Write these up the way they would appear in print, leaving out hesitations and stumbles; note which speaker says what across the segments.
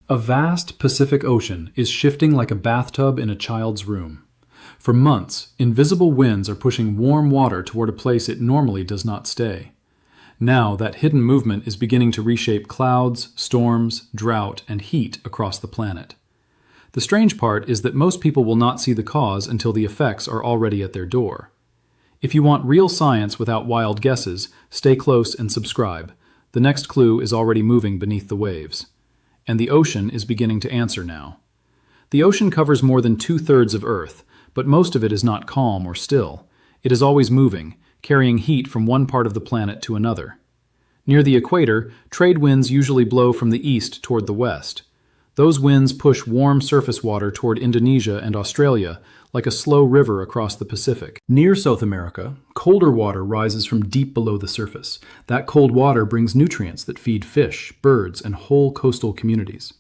Speaker 1: A vast Pacific Ocean is shifting like a bathtub in a child's room. For months, invisible winds are pushing warm water toward a place it normally does not stay. Now, that hidden movement is beginning to reshape clouds, storms, drought, and heat across the planet. The strange part is that most people will not see the cause until the effects are already at their door. If you want real science without wild guesses, stay close and subscribe. The next clue is already moving beneath the waves. And the ocean is beginning to answer now. The ocean covers more than 2/3 of Earth, but most of it is not calm or still. It is always moving, carrying heat from one part of the planet to another. Near the equator, trade winds usually blow from the east toward the west. Those winds push warm surface water toward Indonesia and Australia, like a slow river across the Pacific. Near South America, colder water rises from deep below the surface. That cold water brings nutrients that feed fish, birds, and whole coastal communities.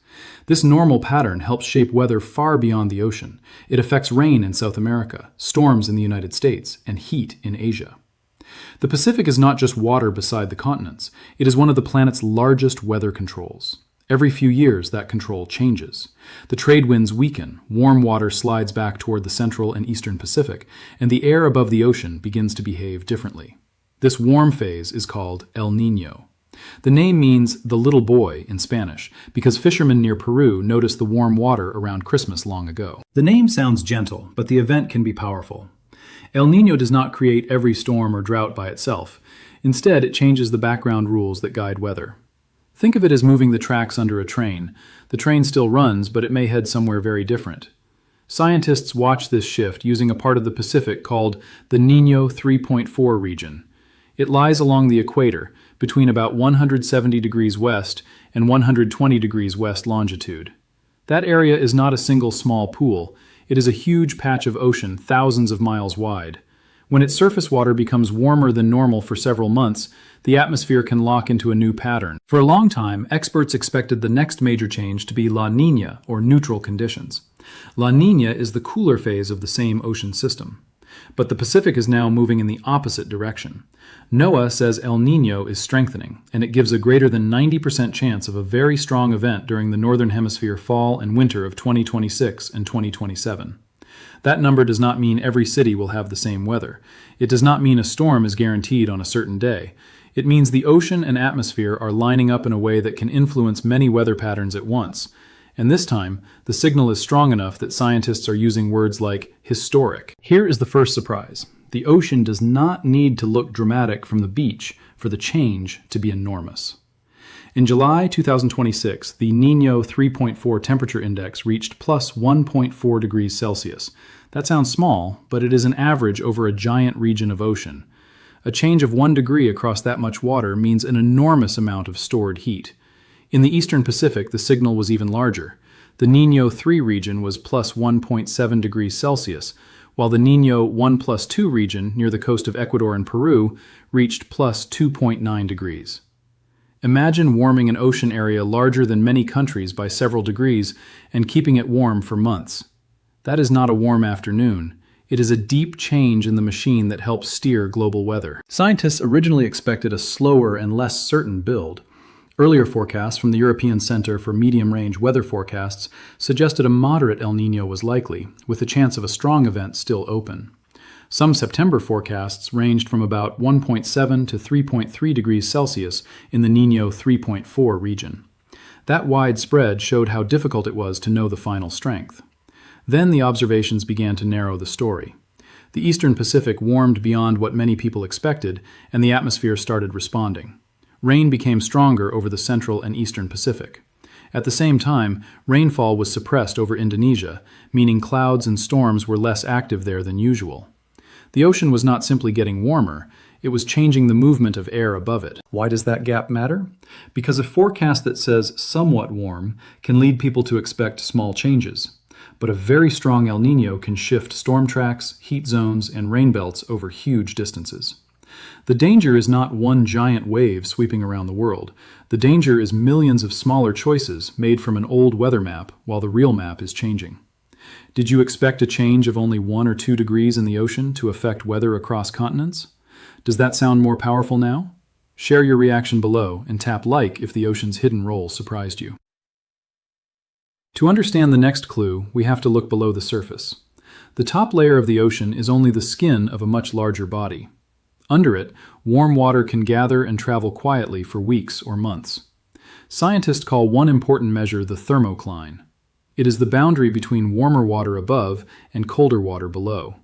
Speaker 1: This normal pattern helps shape weather far beyond the ocean. It affects rain in South America, storms in the United States, and heat in Asia. The Pacific is not just water beside the continents. It is one of the planet's largest weather controls. Every few years, that control changes. The trade winds weaken, warm water slides back toward the central and eastern Pacific, and the air above the ocean begins to behave differently. This warm phase is called El Niño. The name means the little boy in Spanish, because fishermen near Peru noticed the warm water around Christmas long ago. The name sounds gentle, but the event can be powerful. El Niño does not create every storm or drought by itself. Instead, it changes the background rules that guide weather. Think of it as moving the tracks under a train. The train still runs, but it may head somewhere very different. Scientists watch this shift using a part of the Pacific called the Niño 3.4 region. It lies along the equator, between about 170 degrees west and 120 degrees west longitude. That area is not a single small pool. It is a huge patch of ocean thousands of miles wide. When its surface water becomes warmer than normal for several months, the atmosphere can lock into a new pattern. For a long time, experts expected the next major change to be La Niña, or neutral conditions. La Niña is the cooler phase of the same ocean system. But the Pacific is now moving in the opposite direction. NOAA says El Niño is strengthening, and it gives a greater than 90% chance of a very strong event during the Northern Hemisphere fall and winter of 2026 and 2027. That number does not mean every city will have the same weather. It does not mean a storm is guaranteed on a certain day. It means the ocean and atmosphere are lining up in a way that can influence many weather patterns at once. And this time, the signal is strong enough that scientists are using words like historic. Here is the first surprise. The ocean does not need to look dramatic from the beach for the change to be enormous. In July 2026, the Niño 3.4 temperature index reached plus 1.4 degrees Celsius. That sounds small, but it is an average over a giant region of ocean. A change of 1 degree across that much water means an enormous amount of stored heat. In the eastern Pacific, the signal was even larger. The Niño 3 region was plus 1.7 degrees Celsius, while the Niño 1+2 region near the coast of Ecuador and Peru reached plus 2.9 degrees. Imagine warming an ocean area larger than many countries by several degrees and keeping it warm for months. That is not a warm afternoon. It is a deep change in the machine that helps steer global weather. Scientists originally expected a slower and less certain build. Earlier forecasts from the European Center for Medium-Range Weather Forecasts suggested a moderate El Niño was likely, with the chance of a strong event still open. Some September forecasts ranged from about 1.7 to 3.3 degrees Celsius in the Niño 3.4 region. That wide spread showed how difficult it was to know the final strength. Then the observations began to narrow the story. The eastern Pacific warmed beyond what many people expected, and the atmosphere started responding. Rain became stronger over the central and eastern Pacific. At the same time, rainfall was suppressed over Indonesia, meaning clouds and storms were less active there than usual. The ocean was not simply getting warmer, it was changing the movement of air above it. Why does that gap matter? Because a forecast that says somewhat warm can lead people to expect small changes. But a very strong El Niño can shift storm tracks, heat zones, and rain belts over huge distances. The danger is not one giant wave sweeping around the world. The danger is millions of smaller choices made from an old weather map while the real map is changing. Did you expect a change of only 1 or 2 degrees in the ocean to affect weather across continents? Does that sound more powerful now? Share your reaction below and tap like if the ocean's hidden role surprised you. To understand the next clue, we have to look below the surface. The top layer of the ocean is only the skin of a much larger body. Under it, warm water can gather and travel quietly for weeks or months. Scientists call one important measure the thermocline. It is the boundary between warmer water above and colder water below.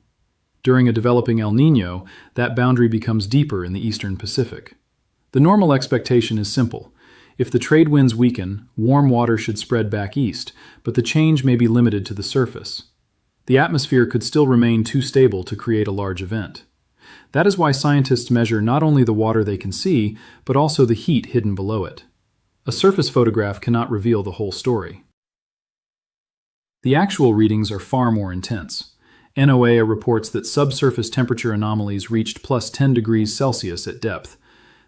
Speaker 1: During a developing El Niño, that boundary becomes deeper in the eastern Pacific. The normal expectation is simple. If the trade winds weaken, warm water should spread back east, but the change may be limited to the surface. The atmosphere could still remain too stable to create a large event. That is why scientists measure not only the water they can see, but also the heat hidden below it. A surface photograph cannot reveal the whole story. The actual readings are far more intense. NOAA reports that subsurface temperature anomalies reached plus 10 degrees Celsius at depth.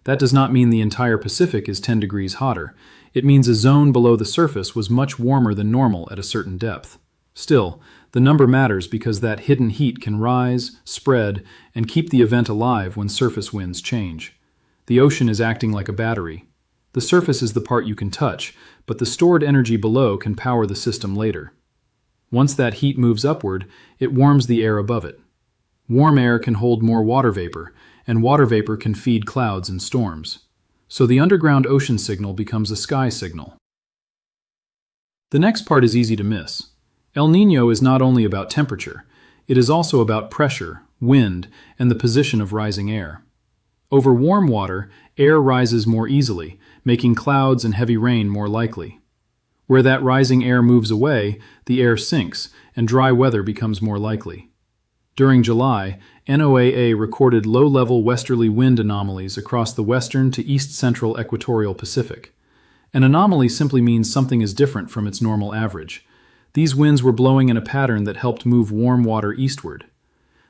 Speaker 1: That does not mean the entire Pacific is 10 degrees hotter. It means a zone below the surface was much warmer than normal at a certain depth. Still, the number matters because that hidden heat can rise, spread, and keep the event alive when surface winds change. The ocean is acting like a battery. The surface is the part you can touch, but the stored energy below can power the system later. Once that heat moves upward, it warms the air above it. Warm air can hold more water vapor, and water vapor can feed clouds and storms. So the underground ocean signal becomes a sky signal. The next part is easy to miss. El Niño is not only about temperature, it is also about pressure, wind, and the position of rising air. Over warm water, air rises more easily, making clouds and heavy rain more likely. Where that rising air moves away, the air sinks, and dry weather becomes more likely. During July, NOAA recorded low-level westerly wind anomalies across the western to east-central equatorial Pacific. An anomaly simply means something is different from its normal average. These winds were blowing in a pattern that helped move warm water eastward.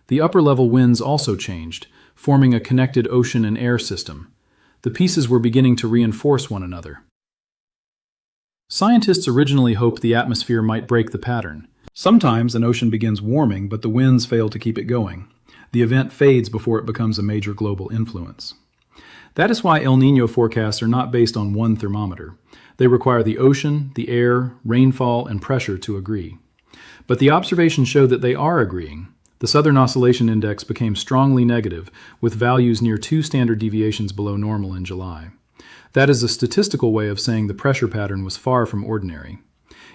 Speaker 1: The upper-level winds also changed, forming a connected ocean and air system. The pieces were beginning to reinforce one another. Scientists originally hoped the atmosphere might break the pattern. Sometimes an ocean begins warming, but the winds fail to keep it going. The event fades before it becomes a major global influence. That is why El Niño forecasts are not based on one thermometer. They require the ocean, the air, rainfall, and pressure to agree. But the observations show that they are agreeing. The Southern Oscillation Index became strongly negative, with values near 2 standard deviations below normal in July. That is a statistical way of saying the pressure pattern was far from ordinary.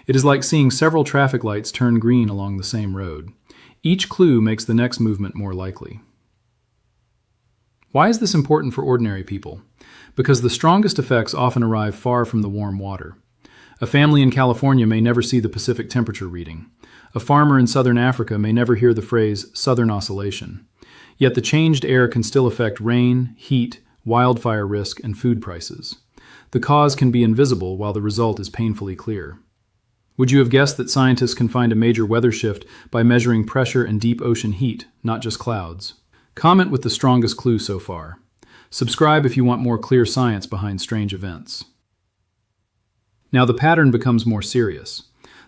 Speaker 1: It is like seeing several traffic lights turn green along the same road. Each clue makes the next movement more likely. Why is this important for ordinary people? Because the strongest effects often arrive far from the warm water. A family in California may never see the Pacific temperature reading. A farmer in southern Africa may never hear the phrase Southern Oscillation. Yet the changed air can still affect rain, heat, wildfire risk, and food prices. The cause can be invisible while the result is painfully clear. Would you have guessed that scientists can find a major weather shift by measuring pressure and deep ocean heat, not just clouds? Comment with the strongest clue so far. Subscribe if you want more clear science behind strange events. Now the pattern becomes more serious.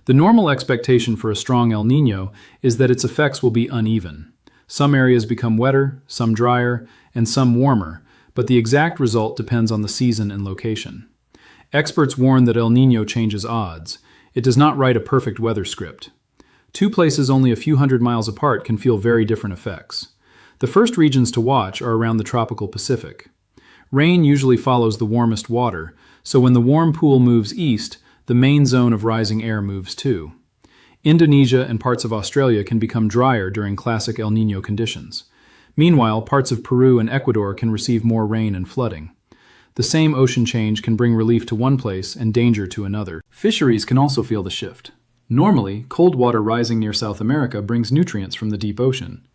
Speaker 1: The normal expectation for a strong El Niño is that its effects will be uneven. Some areas become wetter, some drier, and some warmer, but the exact result depends on the season and location. Experts warn that El Niño changes odds. It does not write a perfect weather script. Two places only a few hundred miles apart can feel very different effects. The first regions to watch are around the tropical Pacific. Rain usually follows the warmest water, so when the warm pool moves east, the main zone of rising air moves too. Indonesia and parts of Australia can become drier during classic El Niño conditions. Meanwhile, parts of Peru and Ecuador can receive more rain and flooding. The same ocean change can bring relief to one place and danger to another. Fisheries can also feel the shift. Normally, cold water rising near South America brings nutrients from the deep ocean.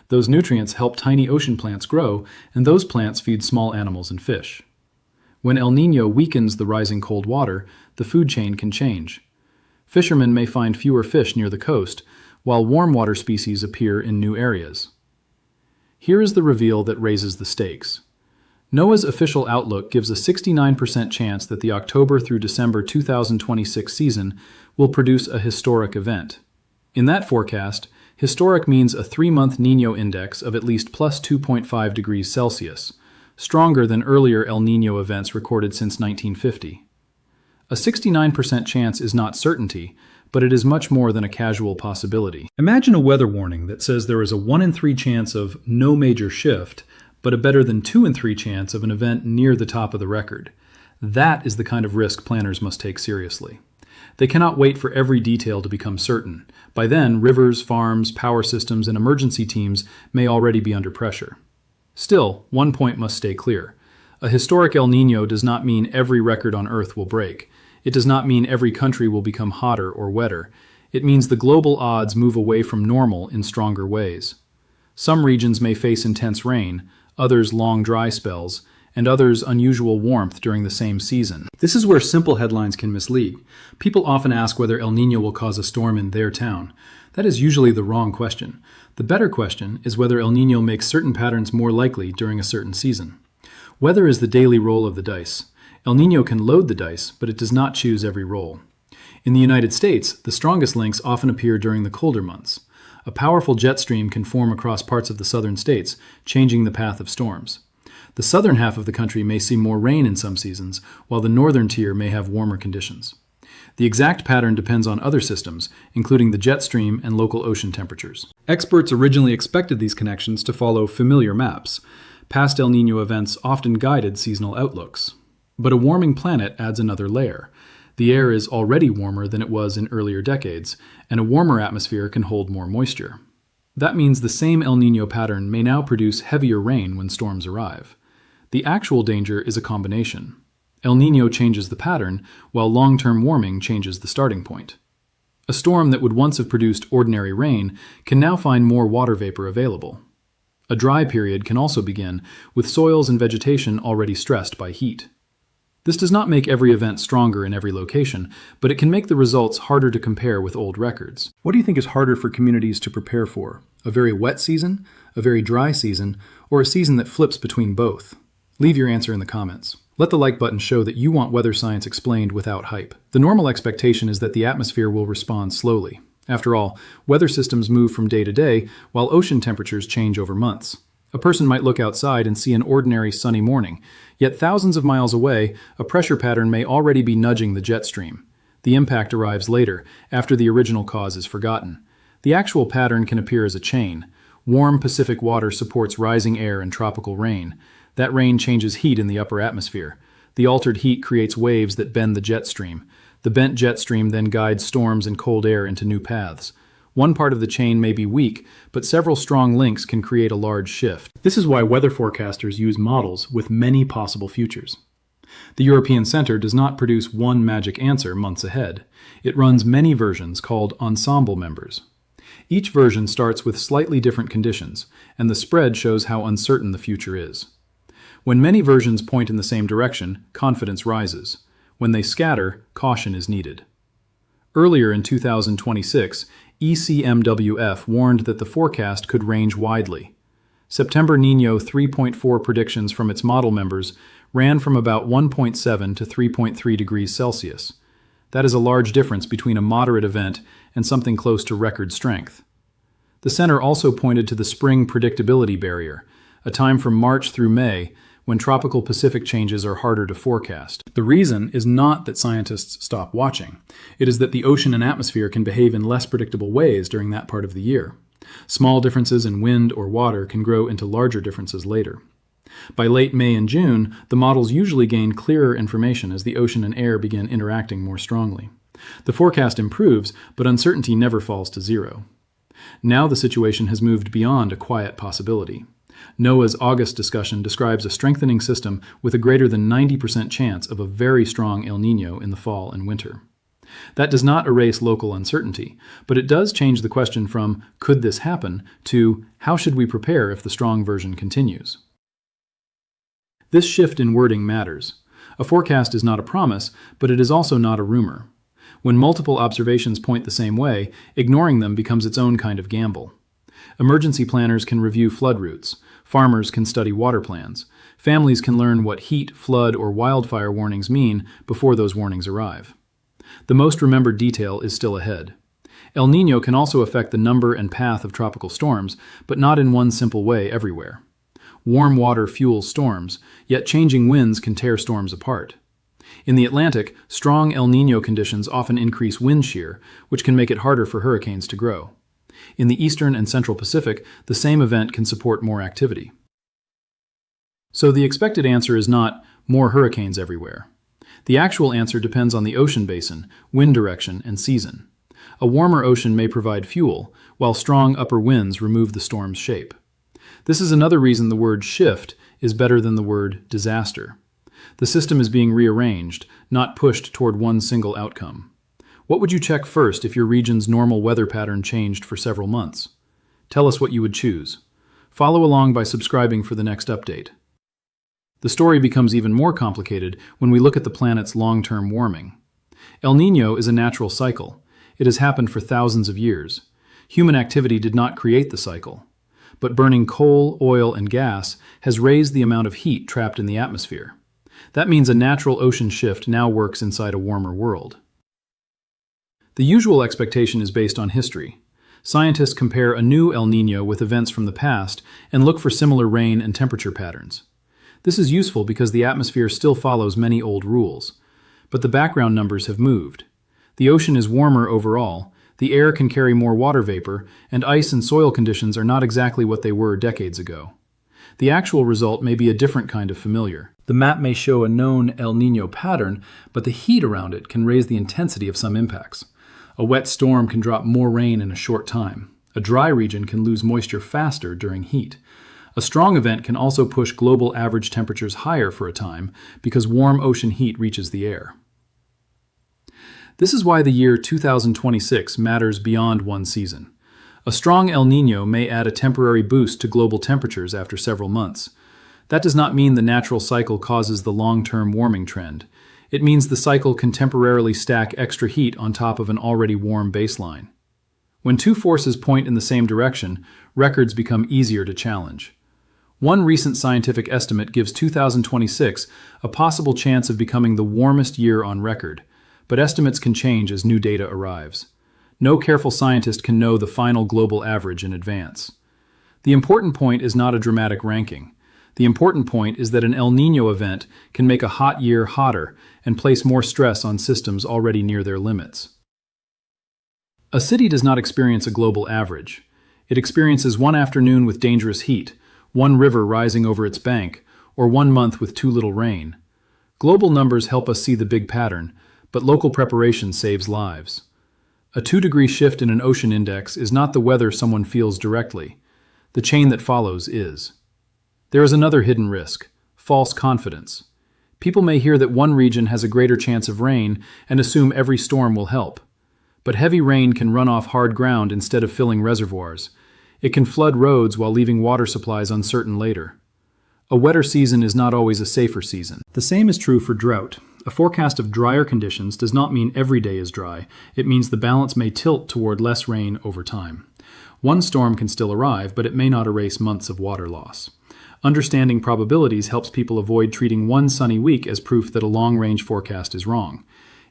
Speaker 1: Those nutrients help tiny ocean plants grow, and those plants feed small animals and fish. When El Niño weakens the rising cold water, the food chain can change. Fishermen may find fewer fish near the coast, while warm water species appear in new areas. Here is the reveal that raises the stakes. NOAA's official outlook gives a 69% chance that the October through December 2026 season will produce a historic event. In that forecast, historic means a 3-month Niño index of at least plus 2.5 degrees Celsius, stronger than earlier El Niño events recorded since 1950. A 69% chance is not certainty, but it is much more than a casual possibility. Imagine a weather warning that says there is a 1 in 3 chance of no major shift, but a better than 2 in 3 chance of an event near the top of the record. That is the kind of risk planners must take seriously. They cannot wait for every detail to become certain. By then, rivers, farms, power systems, and emergency teams may already be under pressure. Still, one point must stay clear. A historic El Niño does not mean every record on Earth will break. It does not mean every country will become hotter or wetter. It means the global odds move away from normal in stronger ways. Some regions may face intense rain, others long dry spells, and others unusual warmth during the same season. This is where simple headlines can mislead. People often ask whether El Niño will cause a storm in their town. That is usually the wrong question. The better question is whether El Niño makes certain patterns more likely during a certain season. Weather is the daily roll of the dice. El Niño can load the dice, but it does not choose every roll. In the United States, the strongest links often appear during the colder months. A powerful jet stream can form across parts of the southern states, changing the path of storms. The southern half of the country may see more rain in some seasons, while the northern tier may have warmer conditions. The exact pattern depends on other systems, including the jet stream and local ocean temperatures. Experts originally expected these connections to follow familiar maps. Past El Niño events often guided seasonal outlooks. But a warming planet adds another layer. The air is already warmer than it was in earlier decades, and a warmer atmosphere can hold more moisture. That means the same El Niño pattern may now produce heavier rain when storms arrive. The actual danger is a combination. El Niño changes the pattern, while long-term warming changes the starting point. A storm that would once have produced ordinary rain can now find more water vapor available. A dry period can also begin, with soils and vegetation already stressed by heat. This does not make every event stronger in every location, but it can make the results harder to compare with old records. What do you think is harder for communities to prepare for? A very wet season, a very dry season, or a season that flips between both? Leave your answer in the comments. Let the like button show that you want weather science explained without hype. The normal expectation is that the atmosphere will respond slowly. After all, weather systems move from day to day, while ocean temperatures change over months. A person might look outside and see an ordinary sunny morning, yet thousands of miles away, a pressure pattern may already be nudging the jet stream. The impact arrives later, after the original cause is forgotten. The actual pattern can appear as a chain. Warm Pacific water supports rising air and tropical rain. That rain changes heat in the upper atmosphere. The altered heat creates waves that bend the jet stream. The bent jet stream then guides storms and cold air into new paths. One part of the chain may be weak, but several strong links can create a large shift. This is why weather forecasters use models with many possible futures. The European Center does not produce one magic answer months ahead. It runs many versions called ensemble members. Each version starts with slightly different conditions, and the spread shows how uncertain the future is. When many versions point in the same direction, confidence rises. When they scatter, caution is needed. Earlier in 2026, ECMWF warned that the forecast could range widely. September Niño 3.4 predictions from its model members ran from about 1.7 to 3.3 degrees Celsius. That is a large difference between a moderate event and something close to record strength. The center also pointed to the spring predictability barrier, a time from March through May when tropical Pacific changes are harder to forecast. The reason is not that scientists stop watching. It is that the ocean and atmosphere can behave in less predictable ways during that part of the year. Small differences in wind or water can grow into larger differences later. By late May and June, the models usually gain clearer information as the ocean and air begin interacting more strongly. The forecast improves, but uncertainty never falls to zero. Now the situation has moved beyond a quiet possibility. NOAA's August discussion describes a strengthening system with a greater than 90% chance of a very strong El Niño in the fall and winter. That does not erase local uncertainty, but it does change the question from "could this happen?" to "how should we prepare if the strong version continues?" This shift in wording matters. A forecast is not a promise, but it is also not a rumor. When multiple observations point the same way, ignoring them becomes its own kind of gamble. Emergency planners can review flood routes. Farmers can study water plans. Families can learn what heat, flood, or wildfire warnings mean before those warnings arrive. The most remembered detail is still ahead. El Niño can also affect the number and path of tropical storms, but not in one simple way everywhere. Warm water fuels storms, yet changing winds can tear storms apart. In the Atlantic, strong El Niño conditions often increase wind shear, which can make it harder for hurricanes to grow. In the eastern and central Pacific, the same event can support more activity. So the expected answer is not more hurricanes everywhere. The actual answer depends on the ocean basin, wind direction, and season. A warmer ocean may provide fuel, while strong upper winds remove the storm's shape. This is another reason the word shift is better than the word disaster. The system is being rearranged, not pushed toward one single outcome. What would you check first if your region's normal weather pattern changed for several months? Tell us what you would choose. Follow along by subscribing for the next update. The story becomes even more complicated when we look at the planet's long-term warming. El Niño is a natural cycle. It has happened for thousands of years. Human activity did not create the cycle. But burning coal, oil, and gas has raised the amount of heat trapped in the atmosphere. That means a natural ocean shift now works inside a warmer world. The usual expectation is based on history. Scientists compare a new El Niño with events from the past and look for similar rain and temperature patterns. This is useful because the atmosphere still follows many old rules. But the background numbers have moved. The ocean is warmer overall, the air can carry more water vapor, and ice and soil conditions are not exactly what they were decades ago. The actual result may be a different kind of familiar. The map may show a known El Niño pattern, but the heat around it can raise the intensity of some impacts. A wet storm can drop more rain in a short time. A dry region can lose moisture faster during heat. A strong event can also push global average temperatures higher for a time because warm ocean heat reaches the air. This is why the year 2026 matters beyond one season. A strong El Niño may add a temporary boost to global temperatures after several months. That does not mean the natural cycle causes the long-term warming trend. It means the cycle can temporarily stack extra heat on top of an already warm baseline. When two forces point in the same direction, records become easier to challenge. One recent scientific estimate gives 2026 a possible chance of becoming the warmest year on record, but estimates can change as new data arrives. No careful scientist can know the final global average in advance. The important point is not a dramatic ranking. The important point is that an El Niño event can make a hot year hotter and place more stress on systems already near their limits. A city does not experience a global average. It experiences one afternoon with dangerous heat, one river rising over its bank, or one month with too little rain. Global numbers help us see the big pattern, but local preparation saves lives. A 2-degree shift in an ocean index is not the weather someone feels directly. The chain that follows is. There is another hidden risk: false confidence. People may hear that one region has a greater chance of rain and assume every storm will help. But heavy rain can run off hard ground instead of filling reservoirs. It can flood roads while leaving water supplies uncertain later. A wetter season is not always a safer season. The same is true for drought. A forecast of drier conditions does not mean every day is dry. It means the balance may tilt toward less rain over time. One storm can still arrive, but it may not erase months of water loss. Understanding probabilities helps people avoid treating one sunny week as proof that a long-range forecast is wrong.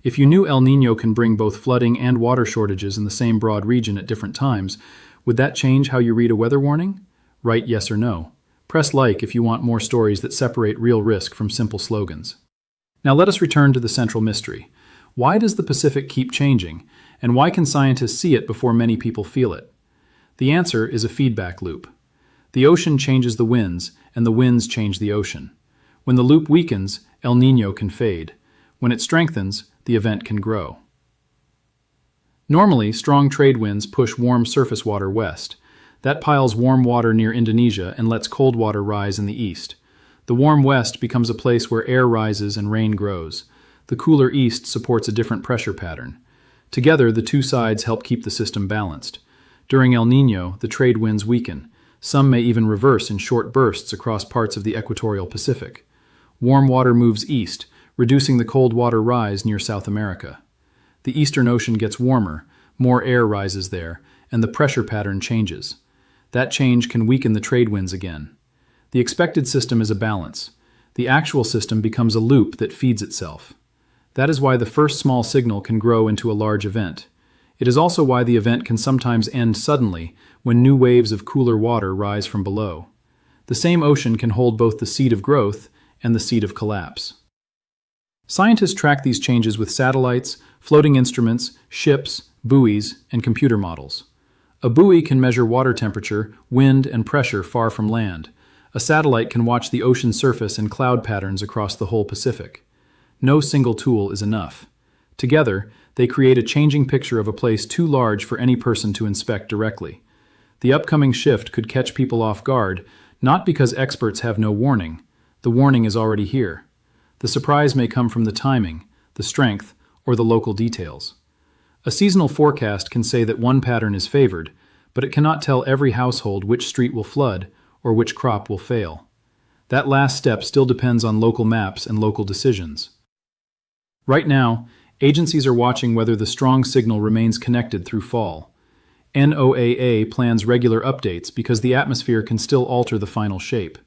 Speaker 1: If you knew El Niño can bring both flooding and water shortages in the same broad region at different times, would that change how you read a weather warning? Write yes or no. Press like if you want more stories that separate real risk from simple slogans. Now let us return to the central mystery. Why does the Pacific keep changing, and why can scientists see it before many people feel it? The answer is a feedback loop. The ocean changes the winds, and the winds change the ocean. When the loop weakens, El Niño can fade. When it strengthens, the event can grow. Normally, strong trade winds push warm surface water west. That piles warm water near Indonesia and lets cold water rise in the east. The warm west becomes a place where air rises and rain grows. The cooler east supports a different pressure pattern. Together, the two sides help keep the system balanced. During El Niño, the trade winds weaken. Some may even reverse in short bursts across parts of the equatorial Pacific. Warm water moves east, reducing the cold water rise near South America. The Eastern Ocean gets warmer, more air rises there, and the pressure pattern changes. That change can weaken the trade winds again. The expected system is a balance. The actual system becomes a loop that feeds itself. That is why the first small signal can grow into a large event. It is also why the event can sometimes end suddenly when new waves of cooler water rise from below. The same ocean can hold both the seed of growth and the seed of collapse. Scientists track these changes with satellites, floating instruments, ships, buoys, and computer models. A buoy can measure water temperature, wind, and pressure far from land. A satellite can watch the ocean surface and cloud patterns across the whole Pacific. No single tool is enough. Together, they create a changing picture of a place too large for any person to inspect directly. The upcoming shift could catch people off guard, not because experts have no warning. The warning is already here. The surprise may come from the timing, the strength, or the local details. A seasonal forecast can say that one pattern is favored, but it cannot tell every household which street will flood or which crop will fail. That last step still depends on local maps and local decisions. Right now, agencies are watching whether the strong signal remains connected through fall. NOAA plans regular updates because the atmosphere can still alter the final shape.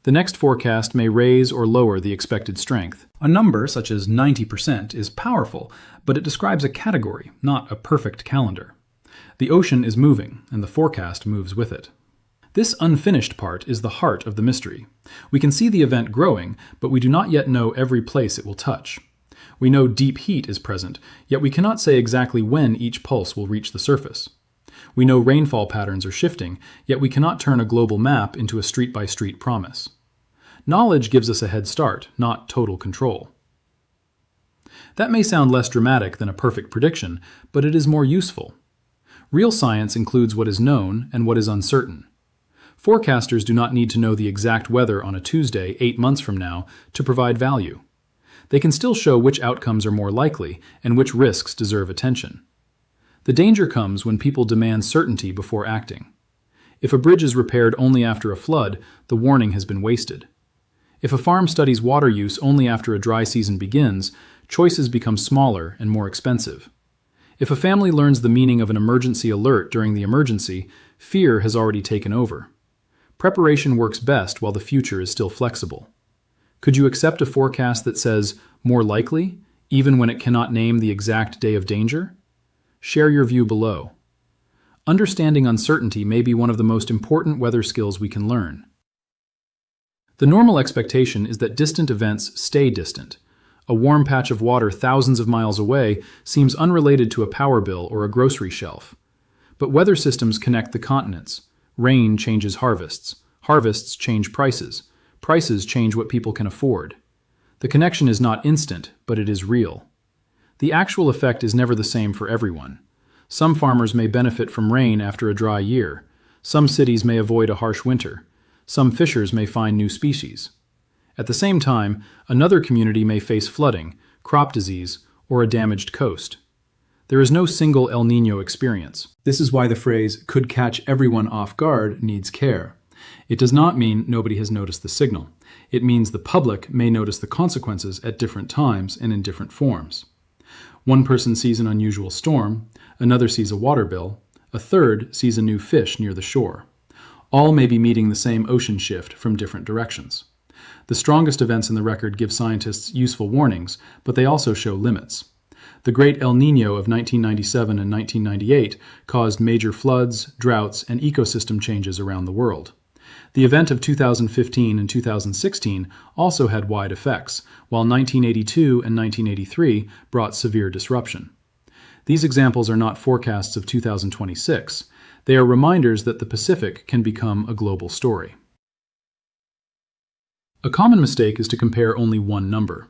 Speaker 1: The next forecast may raise or lower the expected strength. A number such as 90% is powerful, but it describes a category, not a perfect calendar. The ocean is moving, and the forecast moves with it. This unfinished part is the heart of the mystery. We can see the event growing, but we do not yet know every place it will touch. We know deep heat is present, yet we cannot say exactly when each pulse will reach the surface. We know rainfall patterns are shifting, yet we cannot turn a global map into a street-by-street promise. Knowledge gives us a head start, not total control. That may sound less dramatic than a perfect prediction, but it is more useful. Real science includes what is known and what is uncertain. Forecasters do not need to know the exact weather on a Tuesday 8 months from now to provide value. They can still show which outcomes are more likely and which risks deserve attention. The danger comes when people demand certainty before acting. If a bridge is repaired only after a flood, the warning has been wasted. If a farm studies water use only after a dry season begins, choices become smaller and more expensive. If a family learns the meaning of an emergency alert during the emergency, fear has already taken over. Preparation works best while the future is still flexible. Could you accept a forecast that says, "more likely," even when it cannot name the exact day of danger? Share your view below. Understanding uncertainty may be one of the most important weather skills we can learn. The normal expectation is that distant events stay distant. A warm patch of water thousands of miles away seems unrelated to a power bill or a grocery shelf. But weather systems connect the continents. Rain changes harvests. Harvests change prices. Prices change what people can afford. The connection is not instant, but it is real. The actual effect is never the same for everyone. Some farmers may benefit from rain after a dry year. Some cities may avoid a harsh winter. Some fishers may find new species. At the same time, another community may face flooding, crop disease, or a damaged coast. There is no single El Niño experience. This is why the phrase "could catch everyone off guard" needs care. It does not mean nobody has noticed the signal. It means the public may notice the consequences at different times and in different forms. One person sees an unusual storm, another sees a water bill, a third sees a new fish near the shore. All may be meeting the same ocean shift from different directions. The strongest events in the record give scientists useful warnings, but they also show limits. The Great El Niño of 1997 and 1998 caused major floods, droughts, and ecosystem changes around the world. The event of 2015 and 2016 also had wide effects, while 1982 and 1983 brought severe disruption. These examples are not forecasts of 2026. They are reminders that the Pacific can become a global story. A common mistake is to compare only one number.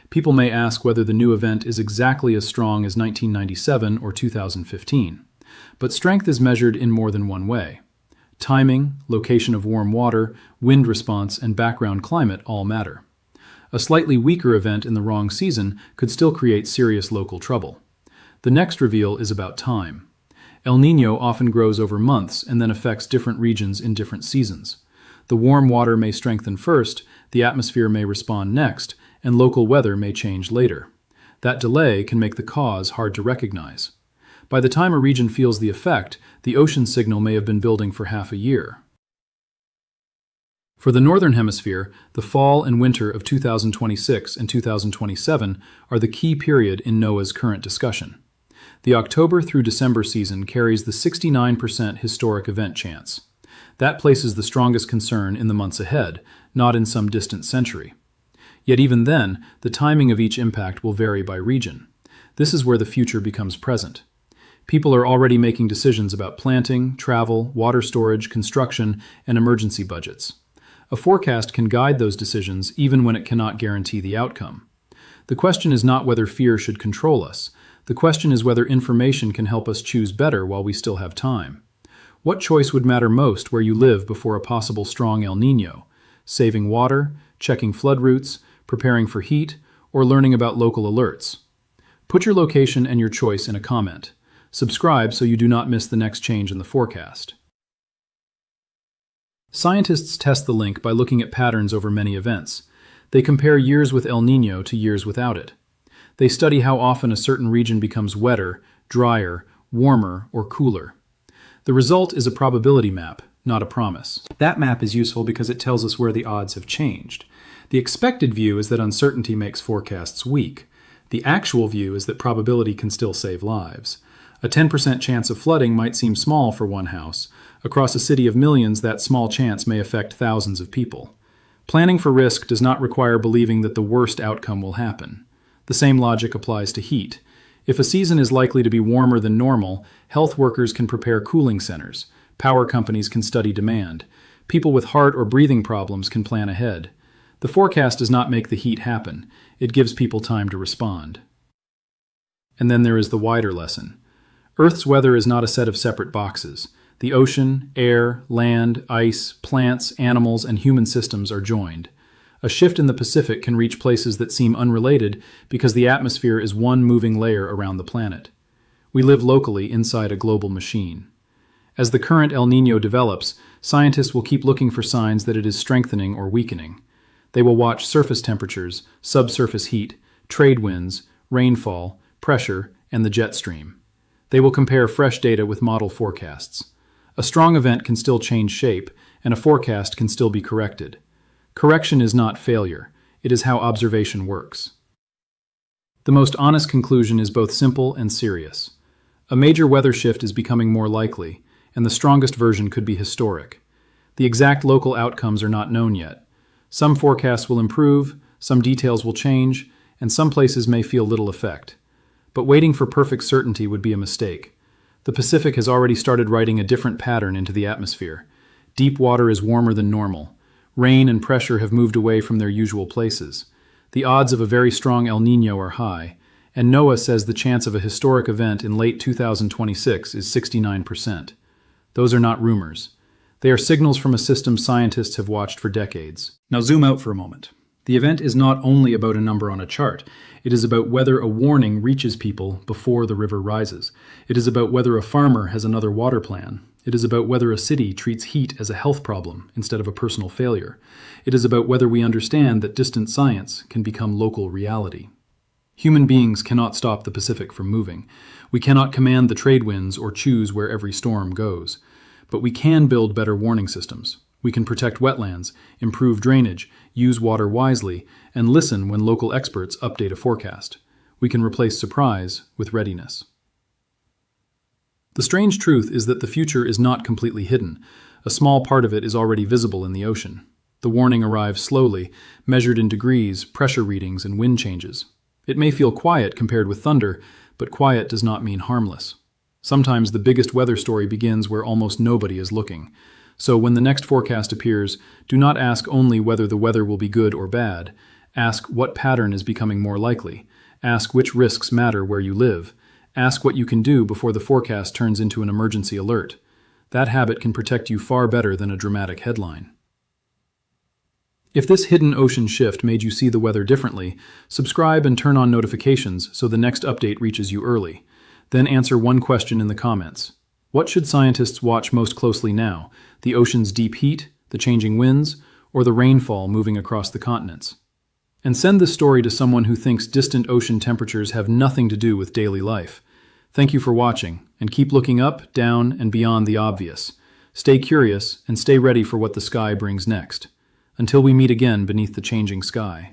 Speaker 1: People may ask whether the new event is exactly as strong as 1997 or 2015. But strength is measured in more than one way. Timing, location of warm water, wind response, and background climate all matter. A slightly weaker event in the wrong season could still create serious local trouble. The next reveal is about time. El Niño often grows over months and then affects different regions in different seasons. The warm water may strengthen first, the atmosphere may respond next, and local weather may change later. That delay can make the cause hard to recognize. By the time a region feels the effect, the ocean signal may have been building for half a year. For the Northern Hemisphere, the fall and winter of 2026 and 2027 are the key period in NOAA's current discussion. The October through December season carries the 69% historic event chance. That places the strongest concern in the months ahead, not in some distant century. Yet even then, the timing of each impact will vary by region. This is where the future becomes present. People are already making decisions about planting, travel, water storage, construction, and emergency budgets. A forecast can guide those decisions even when it cannot guarantee the outcome. The question is not whether fear should control us. The question is whether information can help us choose better while we still have time. What choice would matter most where you live before a possible strong El Niño? Saving water, checking flood routes, preparing for heat, or learning about local alerts? Put your location and your choice in a comment. Subscribe so you do not miss the next change in the forecast. Scientists test the link by looking at patterns over many events. They compare years with El Niño to years without it. They study how often a certain region becomes wetter, drier, warmer, or cooler. The result is a probability map, not a promise. That map is useful because it tells us where the odds have changed. The expected view is that uncertainty makes forecasts weak. The actual view is that probability can still save lives. A 10% chance of flooding might seem small for one house. Across a city of millions, that small chance may affect thousands of people. Planning for risk does not require believing that the worst outcome will happen. The same logic applies to heat. If a season is likely to be warmer than normal, health workers can prepare cooling centers. Power companies can study demand. People with heart or breathing problems can plan ahead. The forecast does not make the heat happen. It gives people time to respond. And then there is the wider lesson. Earth's weather is not a set of separate boxes. The ocean, air, land, ice, plants, animals, and human systems are joined. A shift in the Pacific can reach places that seem unrelated because the atmosphere is one moving layer around the planet. We live locally inside a global machine. As the current El Niño develops, scientists will keep looking for signs that it is strengthening or weakening. They will watch surface temperatures, subsurface heat, trade winds, rainfall, pressure, and the jet stream. They will compare fresh data with model forecasts. A strong event can still change shape, and a forecast can still be corrected. Correction is not failure. It is how observation works. The most honest conclusion is both simple and serious. A major weather shift is becoming more likely, and the strongest version could be historic. The exact local outcomes are not known yet. Some forecasts will improve, some details will change, and some places may feel little effect. But waiting for perfect certainty would be a mistake. The Pacific has already started writing a different pattern into the atmosphere. Deep water is warmer than normal. Rain and pressure have moved away from their usual places. The odds of a very strong El Niño are high, and NOAA says the chance of a historic event in late 2026 is 69%. Those are not rumors. They are signals from a system scientists have watched for decades. Now zoom out for a moment. The event is not only about a number on a chart. It is about whether a warning reaches people before the river rises. It is about whether a farmer has another water plan. It is about whether a city treats heat as a health problem instead of a personal failure. It is about whether we understand that distant science can become local reality. Human beings cannot stop the Pacific from moving. We cannot command the trade winds or choose where every storm goes. But we can build better warning systems. We can protect wetlands, improve drainage, use water wisely, and listen when local experts update a forecast. We can replace surprise with readiness. The strange truth is that the future is not completely hidden. A small part of it is already visible in the ocean. The warning arrives slowly, measured in degrees, pressure readings, and wind changes. It may feel quiet compared with thunder, but quiet does not mean harmless. Sometimes the biggest weather story begins where almost nobody is looking. So when the next forecast appears, do not ask only whether the weather will be good or bad. Ask what pattern is becoming more likely. Ask which risks matter where you live. Ask what you can do before the forecast turns into an emergency alert. That habit can protect you far better than a dramatic headline. If this hidden ocean shift made you see the weather differently, subscribe and turn on notifications so the next update reaches you early. Then answer one question in the comments. What should scientists watch most closely now? The ocean's deep heat, the changing winds, or the rainfall moving across the continents? And send this story to someone who thinks distant ocean temperatures have nothing to do with daily life. Thank you for watching, and keep looking up, down, and beyond the obvious. Stay curious, and stay ready for what the sky brings next. Until we meet again beneath the changing sky.